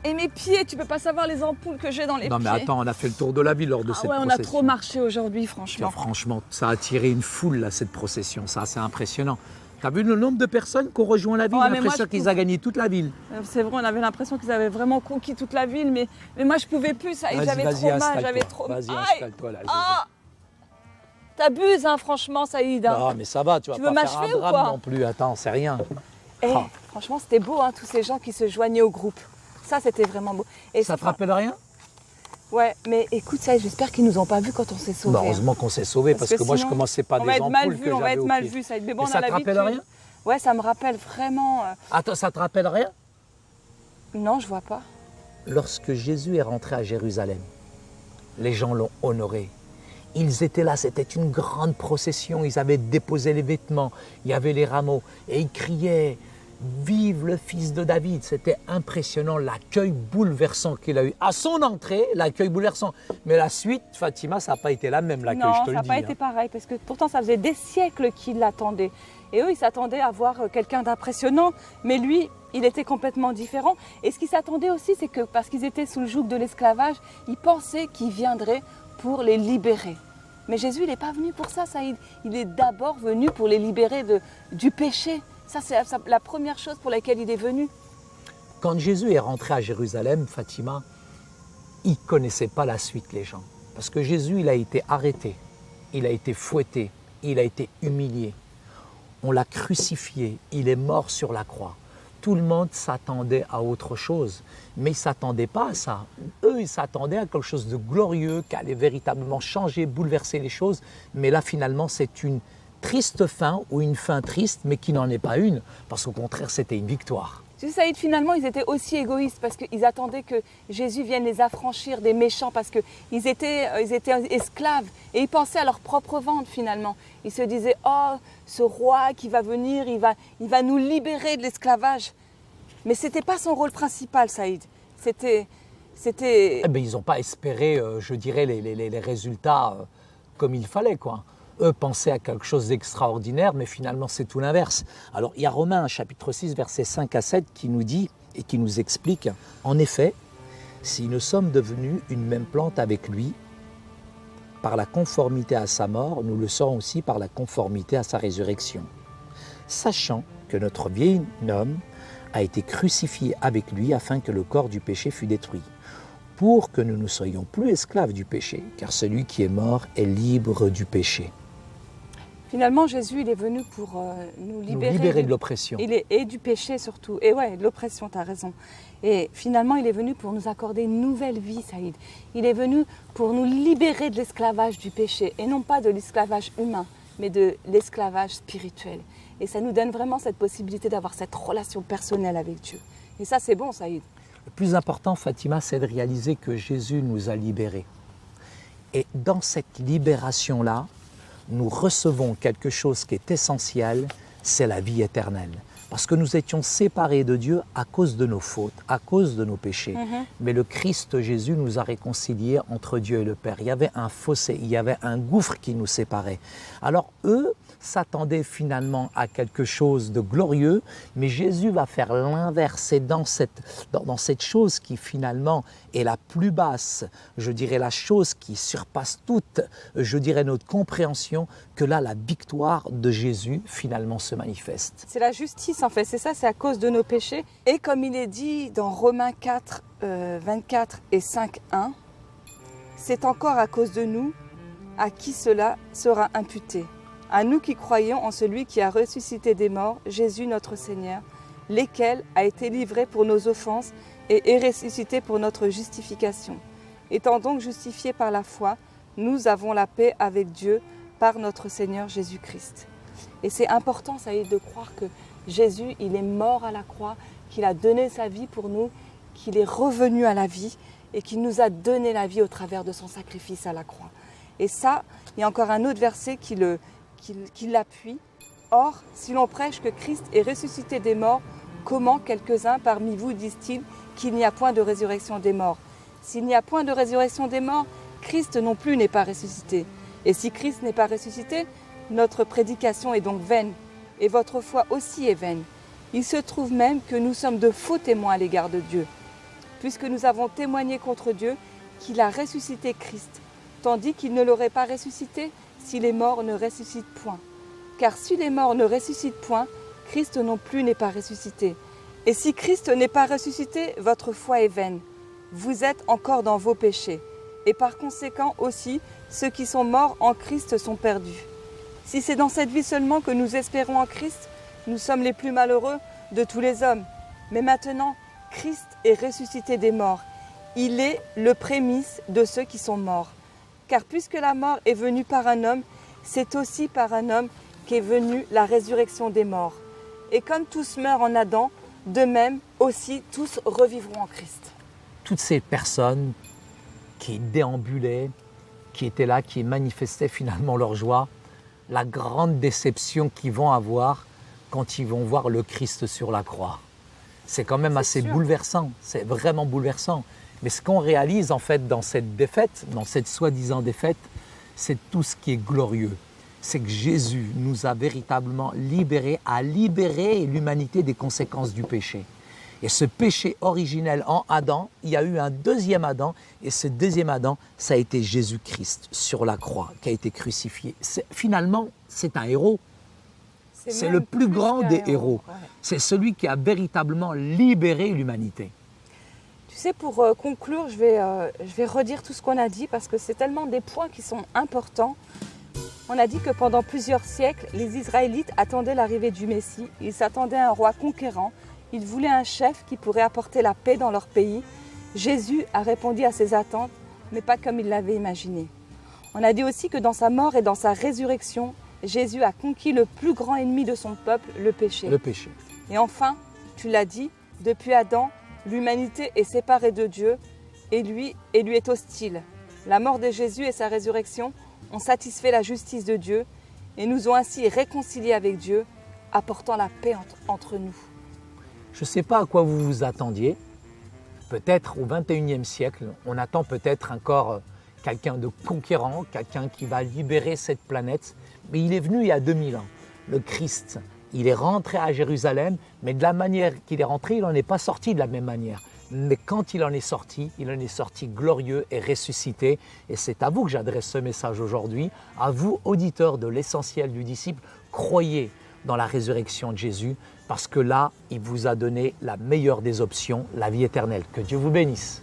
Et mes pieds, tu peux pas savoir les ampoules que j'ai dans les pieds. Non mais attends, on a fait le tour de la ville lors de cette procession. On a trop marché aujourd'hui, franchement. Franchement, ça a attiré une foule là, cette procession, ça c'est impressionnant. T'as vu le nombre de personnes qui ont rejoint la ville? J'ai l'impression qu'ils ont gagné toute la ville. C'est vrai, on avait l'impression qu'ils avaient vraiment conquis toute la ville, mais moi je pouvais plus, ça, j'avais trop mal, j'avais trop mal. Vas-y, installe-toi là. T'abuses, hein, franchement, Saïd. Non, mais ça va, tu vas pas faire un drame non plus. Attends, c'est rien. Franchement, c'était beau, hein, tous ces gens qui se joignaient au groupe. Ça, c'était vraiment beau. Et ça te rappelle rien? Ouais, mais écoute, ça, j'espère qu'ils nous ont pas vus quand on s'est sauvés. Heureusement qu'on s'est sauvés, parce que moi, je commençais pas des ampoules que j'avais au pied. On va être mal vu, ça. Mais bon, ça te rappelle rien? Ouais, ça me rappelle vraiment... Attends, ça te rappelle rien? Non, je vois pas. Lorsque Jésus est rentré à Jérusalem, les gens l'ont honoré. Ils étaient là, c'était une grande procession, ils avaient déposé les vêtements, il y avait les rameaux, et ils criaient « Vive le fils de David !» C'était impressionnant, l'accueil bouleversant qu'il a eu. À son entrée, l'accueil bouleversant. Mais la suite, Fatima, ça n'a pas été la même, l'accueil, je te le dis. Non, ça n'a pas été pareil, parce que pourtant, ça faisait des siècles qu'ils l'attendaient. Et eux, ils s'attendaient à voir quelqu'un d'impressionnant, mais lui, il était complètement différent. Et ce qu'ils s'attendaient aussi, c'est que parce qu'ils étaient sous le joug de l'esclavage, ils pensaient qu'il viendrait pour les libérer. Mais Jésus, il n'est pas venu pour ça, Saïd. Il est d'abord venu pour les libérer du péché. Ça, c'est la première chose pour laquelle il est venu. Quand Jésus est rentré à Jérusalem, Fatima, il ne connaissait pas la suite, les gens. Parce que Jésus, il a été arrêté, il a été fouetté, il a été humilié. On l'a crucifié, il est mort sur la croix. Tout le monde s'attendait à autre chose, mais ils ne s'attendaient pas à ça. Eux, ils s'attendaient à quelque chose de glorieux, qui allait véritablement changer, bouleverser les choses. Mais là, finalement, c'est une triste fin ou une fin triste, mais qui n'en est pas une, parce qu'au contraire, c'était une victoire. Tu sais, Saïd, finalement, ils étaient aussi égoïstes parce qu'ils attendaient que Jésus vienne les affranchir des méchants parce qu'ils étaient esclaves et ils pensaient à leur propre ventre finalement. Ils se disaient « Oh, ce roi qui va venir, il va nous libérer de l'esclavage. » Mais ce n'était pas son rôle principal, Saïd. C'était... Eh bien, ils n'ont pas espéré, je dirais, les résultats comme il fallait, quoi. Eux pensaient à quelque chose d'extraordinaire, mais finalement c'est tout l'inverse. Alors il y a Romains chapitre 6, versets 5 à 7 qui nous dit et qui nous explique « En effet, si nous sommes devenus une même plante avec lui, par la conformité à sa mort, nous le serons aussi par la conformité à sa résurrection. Sachant que notre vieil homme a été crucifié avec lui afin que le corps du péché fût détruit, pour que nous ne soyons plus esclaves du péché, car celui qui est mort est libre du péché. » Finalement, Jésus, il est venu pour nous libérer de l'oppression. Et du péché surtout. Et ouais, de l'oppression, tu as raison. Et finalement, il est venu pour nous accorder une nouvelle vie, Saïd. Il est venu pour nous libérer de l'esclavage du péché. Et non pas de l'esclavage humain, mais de l'esclavage spirituel. Et ça nous donne vraiment cette possibilité d'avoir cette relation personnelle avec Dieu. Et ça, c'est bon, Saïd. Le plus important, Fatima, c'est de réaliser que Jésus nous a libérés. Et dans cette libération-là, nous recevons quelque chose qui est essentiel, c'est la vie éternelle. Parce que nous étions séparés de Dieu à cause de nos fautes, à cause de nos péchés. Mais le Christ Jésus nous a réconciliés entre Dieu et le Père. Il y avait un fossé, il y avait un gouffre qui nous séparait. Alors eux s'attendaient finalement à quelque chose de glorieux, mais Jésus va faire l'inverse. C'est dans cette chose qui finalement est la plus basse, je dirais la chose qui surpasse toute, je dirais notre compréhension, que là la victoire de Jésus finalement se manifeste. C'est la justice en fait, c'est ça, c'est à cause de nos péchés. Et comme il est dit dans Romains 4, 24 et 5, 1, c'est encore à cause de nous à qui cela sera imputé. À nous qui croyons en celui qui a ressuscité des morts, Jésus notre Seigneur, lesquels a été livré pour nos offenses et est ressuscité pour notre justification. Étant donc justifiés par la foi, nous avons la paix avec Dieu par notre Seigneur Jésus-Christ. Et c'est important, ça y est, de croire que Jésus, il est mort à la croix, qu'il a donné sa vie pour nous, qu'il est revenu à la vie et qu'il nous a donné la vie au travers de son sacrifice à la croix. Et ça, il y a encore un autre verset qui l'appuie. Or, si l'on prêche que Christ est ressuscité des morts, comment quelques-uns parmi vous disent-ils qu'il n'y a point de résurrection des morts? S'il n'y a point de résurrection des morts, Christ non plus n'est pas ressuscité. Et si Christ n'est pas ressuscité, notre prédication est donc vaine, et votre foi aussi est vaine. Il se trouve même que nous sommes de faux témoins à l'égard de Dieu. puisque nous avons témoigné contre Dieu qu'il a ressuscité Christ, tandis qu'il ne l'aurait pas ressuscité si les morts ne ressuscitent point. Car si les morts ne ressuscitent point, Christ non plus n'est pas ressuscité. Et si Christ n'est pas ressuscité, votre foi est vaine. Vous êtes encore dans vos péchés. Et par conséquent aussi, ceux qui sont morts en Christ sont perdus. Si c'est dans cette vie seulement que nous espérons en Christ, nous sommes les plus malheureux de tous les hommes. Mais maintenant, Christ est ressuscité des morts. Il est le prémisse de ceux qui sont morts. Car puisque la mort est venue par un homme, c'est aussi par un homme qu'est venue la résurrection des morts. Et comme tous meurent en Adam, de même aussi tous revivront en Christ. Toutes ces personnes qui déambulaient, qui étaient là, qui manifestaient finalement leur joie, la grande déception qu'ils vont avoir quand ils vont voir le Christ sur la croix. C'est quand même assez bouleversant, c'est vraiment bouleversant. Mais ce qu'on réalise en fait dans cette défaite, dans cette soi-disant défaite, c'est tout ce qui est glorieux. C'est que Jésus nous a véritablement libérés, a libéré l'humanité des conséquences du péché. Et ce péché originel en Adam, il y a eu un deuxième Adam, et ce deuxième Adam, ça a été Jésus-Christ sur la croix, qui a été crucifié. Finalement, c'est un héros. C'est le plus grand des héros. Ouais. C'est celui qui a véritablement libéré l'humanité. Tu sais, pour conclure, je vais redire tout ce qu'on a dit, parce que c'est tellement des points qui sont importants. On a dit que pendant plusieurs siècles, les Israélites attendaient l'arrivée du Messie. Ils s'attendaient à un roi conquérant. Ils voulaient un chef qui pourrait apporter la paix dans leur pays. Jésus a répondu à ces attentes, mais pas comme ils l'avaient imaginé. On a dit aussi que dans sa mort et dans sa résurrection, Jésus a conquis le plus grand ennemi de son peuple, le péché. Le péché. Et enfin, tu l'as dit, depuis Adam, l'humanité est séparée de Dieu et lui est hostile. La mort de Jésus et sa résurrection ont satisfait la justice de Dieu et nous ont ainsi réconciliés avec Dieu, apportant la paix entre nous. Je ne sais pas à quoi vous vous attendiez. Peut-être au XXIe siècle, on attend peut-être encore quelqu'un de conquérant, quelqu'un qui va libérer cette planète. Mais il est venu il y a 2000 ans, le Christ. Il est rentré à Jérusalem, mais de la manière qu'il est rentré, il n'en est pas sorti de la même manière. Mais quand il en est sorti glorieux et ressuscité. Et c'est à vous que j'adresse ce message aujourd'hui, à vous, auditeurs de l'essentiel du disciple. Croyez dans la résurrection de Jésus, parce que là, il vous a donné la meilleure des options, la vie éternelle. Que Dieu vous bénisse.